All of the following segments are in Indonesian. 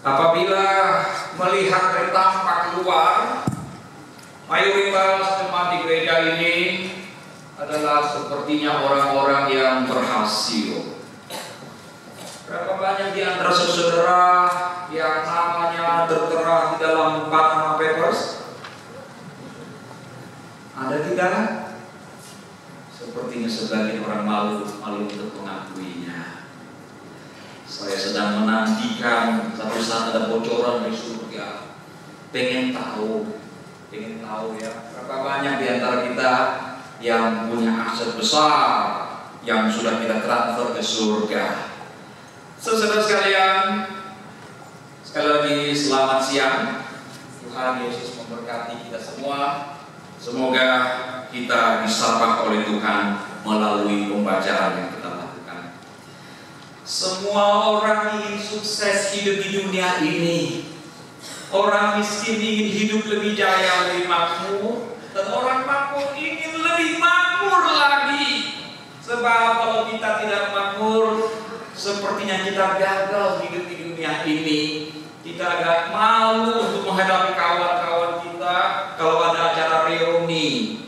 Apabila melihat dari tampak luar, mayoritas jemaat di gereja ini adalah sepertinya orang-orang yang berhasil. Berapa banyak di antara saudara yang namanya tertera di dalam Panama Papers? Ada tidak? Sepertinya sebagian orang malu untuk mengakuinya. Saya sedang menantikan satu saat ada bocoran dari surga. Pengen tahu ya, berapa banyak di antara kita yang punya aset besar yang sudah kita transfer ke surga. Saudara sekalian, sekali lagi selamat siang. Tuhan Yesus memberkati kita semua. Semoga kita disapa oleh Tuhan melalui pembacaan yang kita lakukan. Semua orang ingin sukses hidup di dunia ini. Orang miskin ingin hidup lebih jaya, lebih makmur, dan orang makmur ingin lebih makmur lagi. Sebab kalau kita tidak makmur, sepertinya kita gagal hidup di dunia ini. Kita agak malu untuk menghadapi kawan-kawan kita kalau ada acara reuni.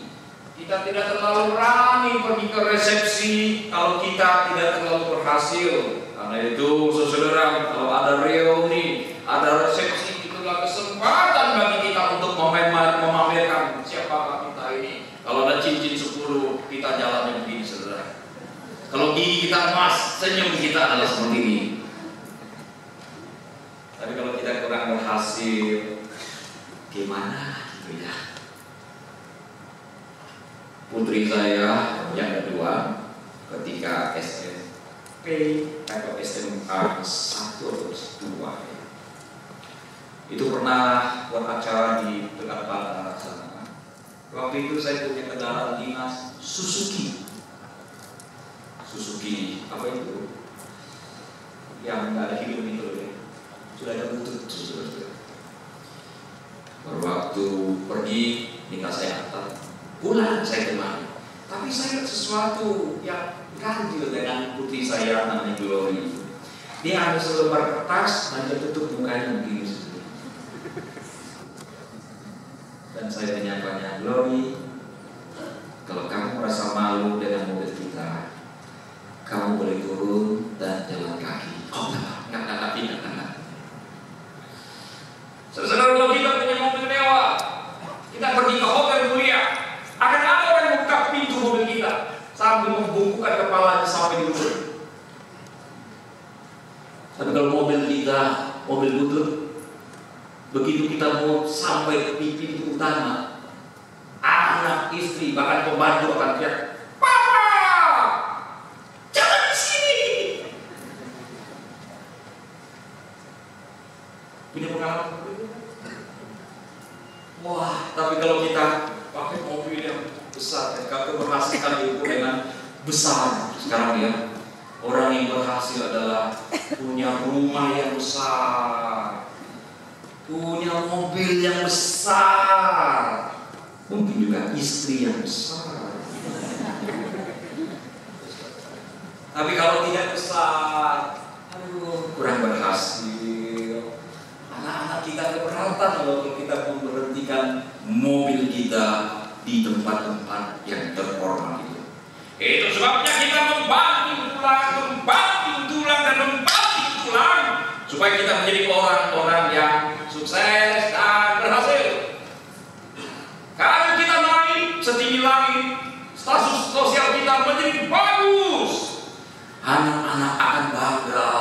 Kita tidak terlalu berani pergi ke resepsi kalau kita tidak terlalu berhasil. Karena itu, saudara, kalau ada reuni, ada resepsi, itulah kesempatan bagi kita untuk memamerkan siapa kita ini. Kalau ada cincin 10, kita jalannya begini, saudara. Kalau gigi kita emas, senyum kita adalah seperti ini. Tapi kalau kita kurang berhasil, gimana gitu ya? Putri saya yang kedua, ketika SMP atau SMA 1 atau 2, itu pernah buat acara di dekat Padang sana. Waktu itu saya punya kendaraan dinas Suzuki, apa itu? Yang nggak ada hidung itu loh ya. Sudah ada butut, waktu pergi nikah saya antar, pulang saya kemana. Tapi saya lihat sesuatu yang ganjil dengan putri saya namanya Glory. Dia ada selembar kertas dan dia tutup mukanya begini. Dan saya menyapanya, Glory, kalau kamu merasa malu dengan mobil kita, kamu boleh turun dan jalan kaki. Oh enggak. Saudara, kalau kita punya mobil mewah, kita pergi ke hotel mulia, akan ada orang yang buka pintu mobil kita sambil membungkukkan kepalanya sampai di ujung. Tapi kalau mobil kita, mobil butut, begitu kita mau sampai di pintu utama, anak, istri, bahkan pembantu akan teriak, "Papa, jangan di sini." Punya pengalaman seperti itu? Wah, tapi kalau kita pakai mobil yang besar, kita berhasil diukur dengan besar. Sekarang ya, orang yang berhasil adalah punya rumah yang besar, punya mobil yang besar, mungkin juga istri yang besar. Tapi kalau tidak besar, kurang berhasil. Anak-anak kita keberatan kalau kita memberhentikan mobil kita di tempat-tempat yang terhormat itu. Itu sebabnya kita membanting tulang dan membanting tulang supaya kita menjadi orang-orang yang sukses dan berhasil. Kalau kita naik setinggi langit, status sosial kita menjadi bagus, anak-anak akan bangga.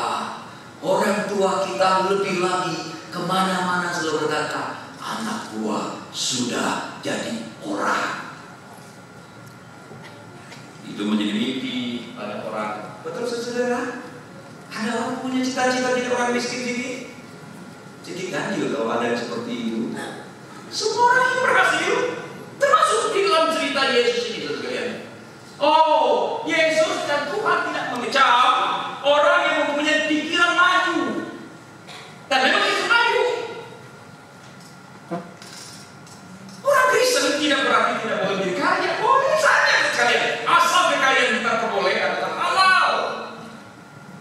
Orang tua kita lebih lagi kemana-mana selalu berkata, anak gua sudah jadi orang. Itu menjadi mimpi banyak orang. Betul saudara? Ada orang punya cita-cita jadi orang miskin ini. Jadi ganjil kalau ada yang seperti itu. Semua orang yang berhasil, termasuk di dalam cerita Yesus ini, sekalian. Oh, Yesus dan Tuhan tidak mengecam orang yang mempunyai pikiran maju. Dan memang itu maju. Orang Kristen tidak berarti tidak boleh berkarya. Boleh saja sekalian. Asal kekayaan kita perbolehkan adalah halal.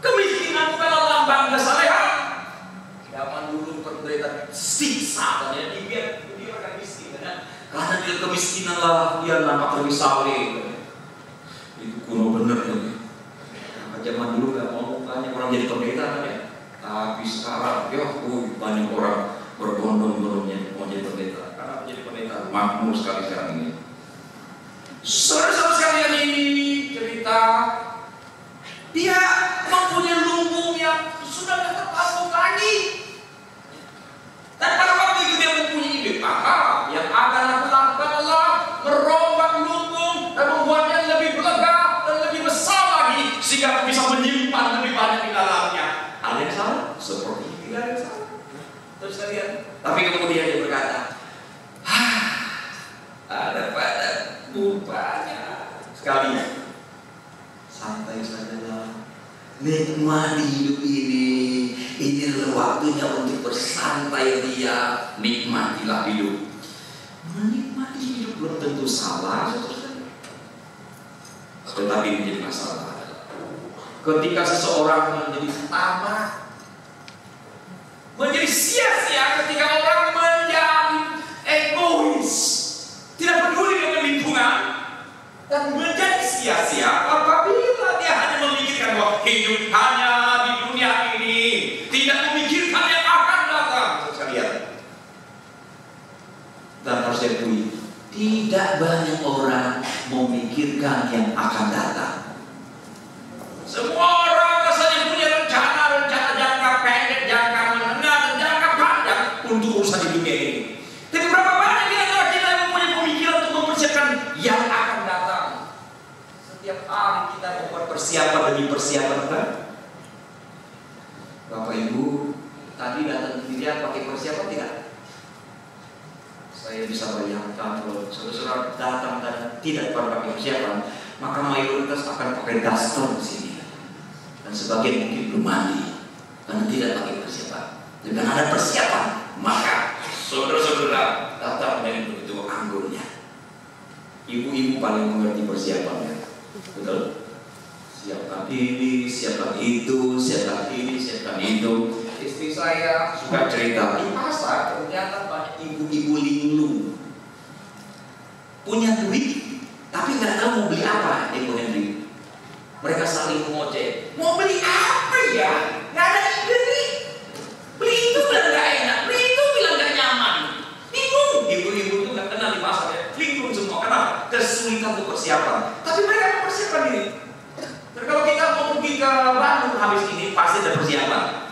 Kemiskinan bukanlah lambang kesalehan. Zaman lebih saleh. Itu kuno bener ya. Zaman dulu gak mau banyak orang jadi pendeta kan ya. Tapi sekarang ya banyak orang berbondong-bondongnya mau jadi pendeta. Karena jadi pendeta makmur sekali sekarang ini. Saudara-saudara sekalian, ini cerita dia mempunyai lumbung yang sudah tidak terpampung lagi. Dan pada waktu itu dia mempunyai ide, maka yang akan aku lakukan adalah merombak lumbung dan membuatnya lebih lega dan lebih besar lagi, sehingga aku bisa menyimpan lebih banyak di dalamnya. Ada yang salah? Seperti itu tidak ada yang salah. Terus sekalian, tapi kemudian dia berkata, ada pada rupanya sekali, santai sajalah, nikmati hidup ini. Inilah waktunya untuk bersantai dia. Nikmatilah hidup. Menikmati hidup belum tentu salah, tetapi menjadi masalah ketika seseorang menjadi tamak, menjadi sia-sia, ketika orang menjadi egois, tidak peduli dengan lingkungan, dan menjadi sia-sia apabila dia hanya memikirkan bahwa hidup hanya di dunia ini, tidak memikirkan yang akan datang. Sekalian, dan harus diakui, tidak banyak orang memikirkan yang akan datang. Semua orang rasanya punya rencana jangka pendek, jangka menengah, dan jangka panjang untuk urusan di dunia ini. Tapi berapa banyak di antara kita yang mempunyai pemikiran untuk mempersiapkan yang akan datang? Setiap hari kita membuat persiapan demi persiapan, kan? Bapak Ibu tadi datang dilihat pakai persiapan tidak? Saya bisa bayangkan kalau saudara datang dan tidak pakai persiapan, maka mayoritas akan pakai daster di sini, dan sebagian mungkin belum mandi karena tidak pakai persiapan. Dengan ada persiapan, maka saudara-saudara datang dengan begitu anggurnya. Ibu-ibu paling mengerti persiapannya, betul? Siapkan ini, siapkan itu, siapkan ini, siapkan itu. Istri saya suka cerita di pasar ternyata banyak ibu-ibu linglung, punya duit tapi nggak tahu mau beli apa. Ibu Henry, mereka saling mengoceh, mau beli apa ya? Nggak ada ide nih. Beli itu bilang nggak enak, beli itu bilang nggak nyaman. Bingung. Ibu-ibu itu nggak kenal di pasar ya, linglung semua. Kenapa? Kesulitan untuk persiapan. Tapi mereka mempersiapkan diri. Dan kalau kita mau pergi ke Bandung habis ini pasti ada persiapan.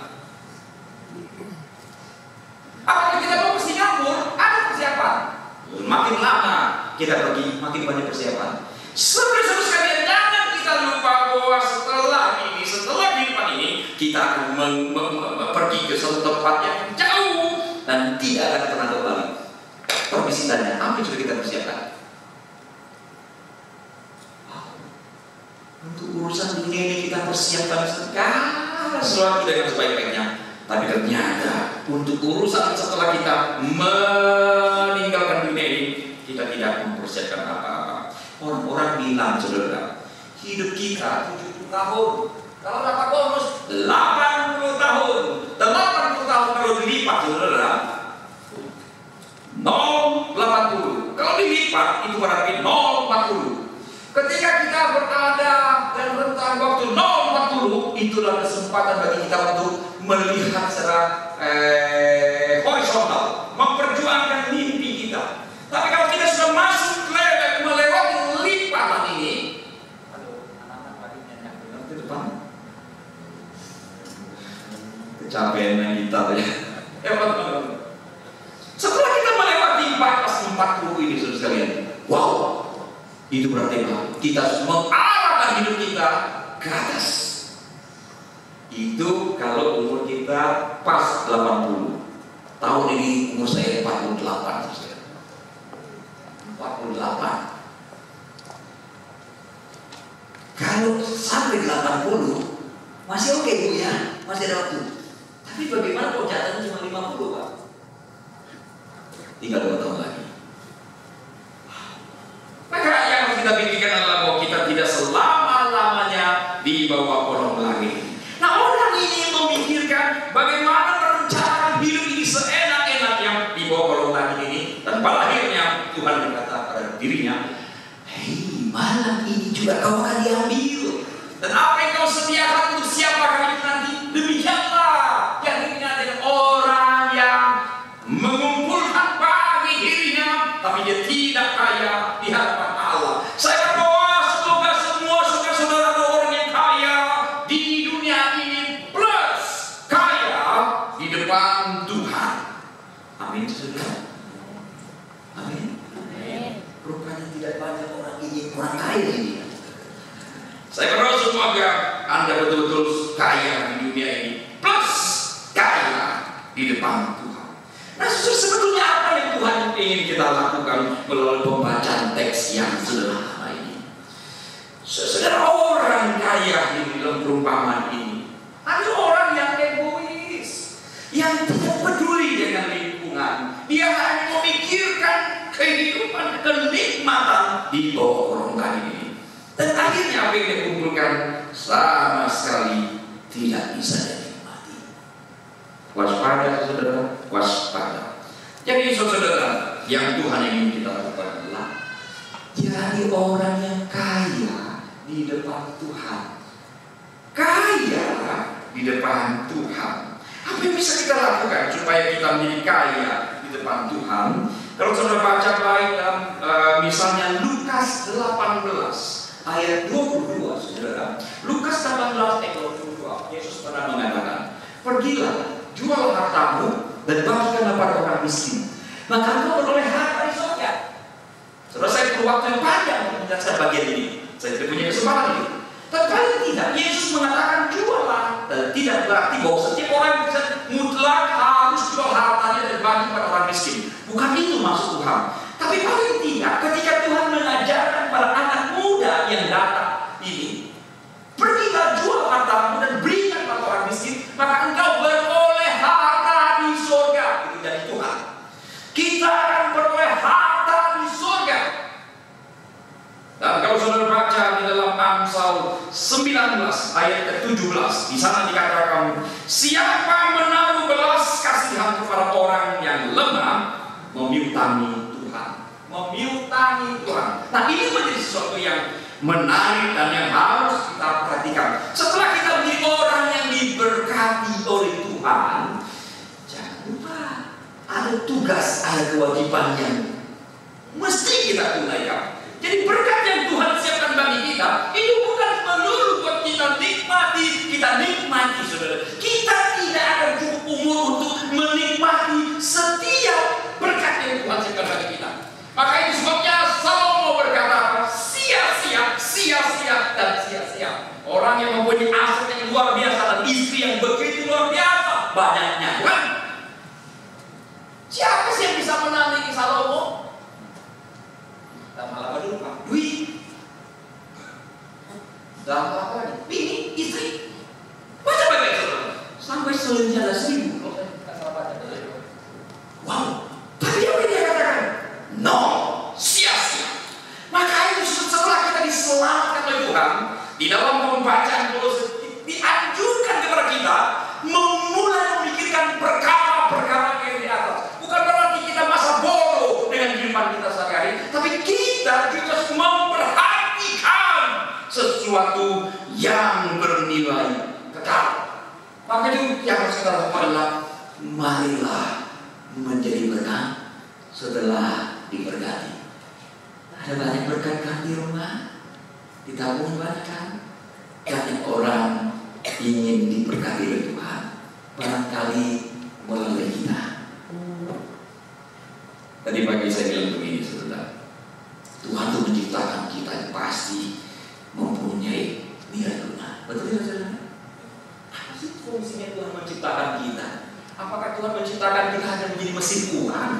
Apakah kita mau ke Singapura? Ada persiapan. Makin lama kita pergi, makin banyak persiapan. Saudara-saudara sekalian, jangan kita lupa bahwa setelah kehidupan ini, kita akan pergi ke suatu tempat yang jauh dan tidak akan pernah kembali. Permisi tanya, apa yang sudah kita persiapkan? Untuk urusan dunia ini kita persiapkan segala sesuatu dengan sebaik-baiknya. Tapi ternyata untuk urusan setelah kita meninggalkan dunia ini, kita tidak mempersiapkan apa-apa. Orang-orang bilang, saudara, hidup kita 70 tahun. Kalau dapat bonus 80 tahun. 80 tahun kalau dilipat, saudara, 0,80. Kalau dilipat itu berarti 0,40. Ketika kita berada dan rentang waktu 0,40, itulah kesempatan bagi kita untuk melihat secara horizontal, memperjuangkan mimpi kita. Tapi kalau kita sudah masuk melewati lipatan ini, anak-anak tadi nyanyi ke depan, kecapean yang kita ya. Setelah kita melewati batas 40 ini, saudara sekalian, wow, itu berarti kita mengarahkan hidup kita ke atas. Itu kalau umur kita pas 80. Tahun ini umur saya 48. 48. Kalau sampai 80 masih oke, Bu ya, masih ada waktu. Tapi bagaimana kalau catatan cuma 50, Pak? Tinggal 2 tahun lagi. Maka yang harus kita pikirkan adalah bahwa kita tidak selama-lamanya di bawah kolong langit. Nah, orang ini memikirkan bagaimana merencanakan hidup ini seenak-enaknya di bawah kolong langit ini. Dan pada akhirnya Tuhan berkata pada dirinya, juga kau akan diambil. Dan apa yang kau sediakan untuk siapa kali nanti, demikianlah yang diingat dengan orang yang mengumpulkan bagi dirinya, tapi dia tidak kaya di hadapan Allah. Saya berdoa semoga semua saudara-saudara orang yang kaya di dunia ini plus kaya di depan Tuhan. Amin, saudara. Amin. Rupanya tidak banyak orang ingin orang kaya ini. Saya berdoa semoga Anda betul-betul kaya di dunia ini plus kaya di depan Tuhan. Nah, sebetulnya apa yang Tuhan ingin kita lakukan melalui pembacaan teks yang sederhana ini? Saudara, orang kaya di dalam perumpamaan ini ada orang yang egois, yang tidak peduli dengan lingkungan. Dia hanya memikirkan kehidupan, kenikmatan di bawah orang kaya ini. Dan akhirnya apa yang dia kumpulkan sama sekali tidak bisa dinikmati. Waspada, saudara, waspada. Jadi saudara, yang Tuhan ingin kita lakukan adalah jadi orang yang kaya di depan Tuhan. Kaya di depan Tuhan. Apa yang bisa kita lakukan supaya kita menjadi kaya di depan Tuhan? Kalau saudara baca baik dalam misalnya Lukas 18 ayat 22, saudara. Lukas 18 ayat 22, Yesus pernah mengatakan, pergilah, jual hartamu dan bagikanlah pada orang miskin, maka engkau beroleh harta di surga. Saudara, saya perlu waktu yang panjang untuk menjelaskan bagian ini. Saya tidak punya kesempatan ini. Tapi paling tidak, Yesus mengatakan juallah. Dan tidak berarti bahwa setiap orang bisa mutlak harus jual hartanya dan bagi pada orang miskin. Bukan itu maksud Tuhan. Tapi paling tidak, ketika Tuhan mengajarkan para anak muda yang datang ini, pergilah jual hartamu dan berikan pada orang miskin, maka engkau beroleh harta di surga. Itu dari Tuhan. Kita akan beroleh harta di surga. Dan kalau saudara baca di dalam Amsal 19 ayat ke-17, di sana dikatakan, siapa menaruh belas kasihan kepada orang yang lemah, memiutangi Tuhan. Memiutangi Tuhan. Nah, ini menjadi sesuatu yang menarik dan yang harus kita perhatikan. Setelah kita menjadi orang yang diberkati oleh Tuhan, jangan lupa ada tugas, ada kewajiban yang mesti kita tunaikan. Jadi berkat yang Tuhan siapkan bagi kita itu bukan melulu buat kita nikmati, saudara. Kita tidak akan cukup umur untuk menikmati setiap berkat yang Tuhan siapkan bagi kita. Maka itu sebabnya Salomo berkata, sia-sia, dan sia-sia. Orang yang mempunyai aset yang luar biasa dan istri yang begitu luar biasa banyaknya, kan? Siapa sih yang bisa menandingi Salomo? Dalam hal apa dulu, Pak? Duit. Dalam hal apa lagi? Bini, istri. Baca baik-baik, saudara. Sampai selinjana 1000. Kalau saya tidak salah baca. Wow. Tapi apa yang dia katakan? No, sia-sia. Maka itu setelah kita diselamatkan oleh Tuhan, di dalam pembacaan Kolose dianjurkan kepada kita memulai memikirkan perkara-perkara yang di atas. Bukan berarti kita masa bodoh dengan kehidupan kita sehari-hari, tapi kita juga memperhatikan sesuatu yang bernilai kekal. Maka itu yang harus kita lakukan adalah marilah menjadi berkat setelah diberkati. Ada banyak berkat kan di rumah, ditabung banyak kan. Banyak orang ingin diberkati oleh Tuhan, barangkali melalui kita. Tadi pagi saya bilang begini, saudara. Tuhan itu menciptakan kita yang pasti mempunyai nilai guna. Betul tidak, saudara? Apa sih fungsinya Tuhan menciptakan kita? Apakah Tuhan menciptakan kita hanya menjadi mesin uang?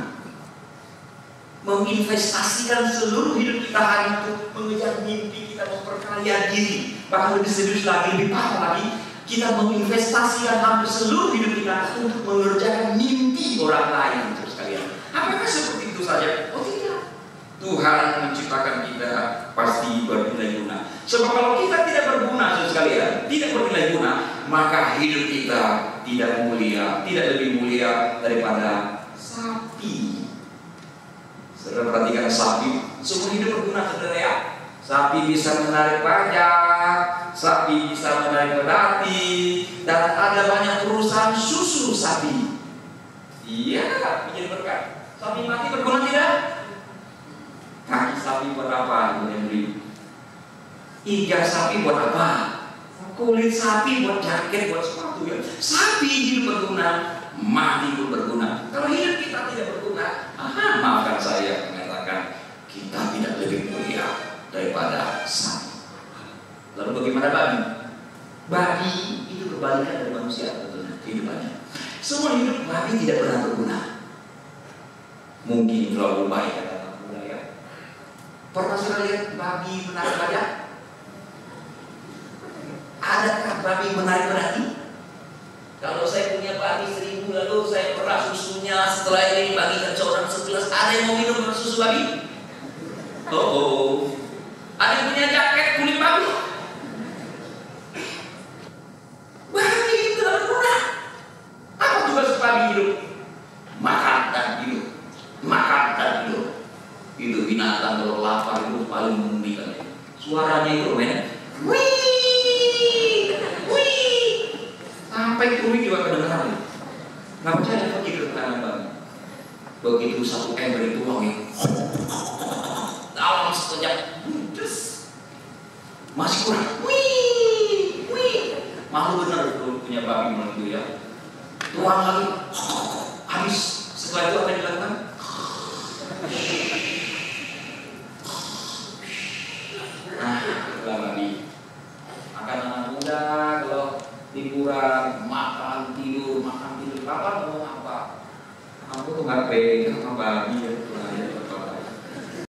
Menginvestasikan seluruh hidup kita hanya untuk mengejar mimpi kita, memperkaya diri. Bahkan lebih serius lagi, lebih parah lagi, kita menginvestasikan hampir seluruh hidup kita untuk mengerjakan mimpi orang lain, terus sekalian. Apakah seperti itu saja? Oh tidak. Tuhan menciptakan kita pasti bernilai guna. Sebab kalau kita tidak berguna, terus sekalian, tidak bernilai guna, maka hidup kita tidak mulia, tidak lebih mulia daripada sapi. Saudara perhatikan sapi, semua hidup berguna, saudara ya. Sapi bisa menarik pajak, sapi bisa menarik pedati, dan ada banyak perusahaan susu sapi. Iya, menjadi berkat. Sapi mati berguna tidak? Kaki sapi buat apa? Iga sapi buat apa? Kulit sapi buat jaket, buat sepatu ya. Sapi hidup berguna, mati pun berguna. Kalau hidup kita tidak berguna, maafkan saya mengatakan kita tidak lebih mulia daripada sapi. Lalu bagaimana babi? Babi itu kebalikan dari manusia, betul kehidupannya. Semua hidup babi tidak pernah berguna. Mungkin terlalu baik kata anak muda ya. Pernah sudah lihat babi menarik pajak? Adakah babi menarik pedati? Kalau saya punya babi 1000 lalu saya perah susunya, setelah ini bagikan seorang 11, ada yang mau minum susu babi? Oh. Ada yang punya jaket kulit babi? Babi itu tidak berguna. Apa tugas babi hidup? Makan dan hidup. Makan dan hidup. Itu binatang kalau lapar itu paling mengerikan. Suaranya itu men, wih, wih, sampai kulit juga kedengaran. Nggak percaya pergi ke kanan babi. Begitu satu ember itu wangi, dalam sekejap, masih kurang. Wih, wih, malu benar kalau punya babi begitu ya. Tuang lagi, habis. Setelah itu apa yang dilakukan? Itulah babi. Akan anak muda kalau liburan makan tidur. Papa mau apa? Aku tuh nggak pengen sama babi ya.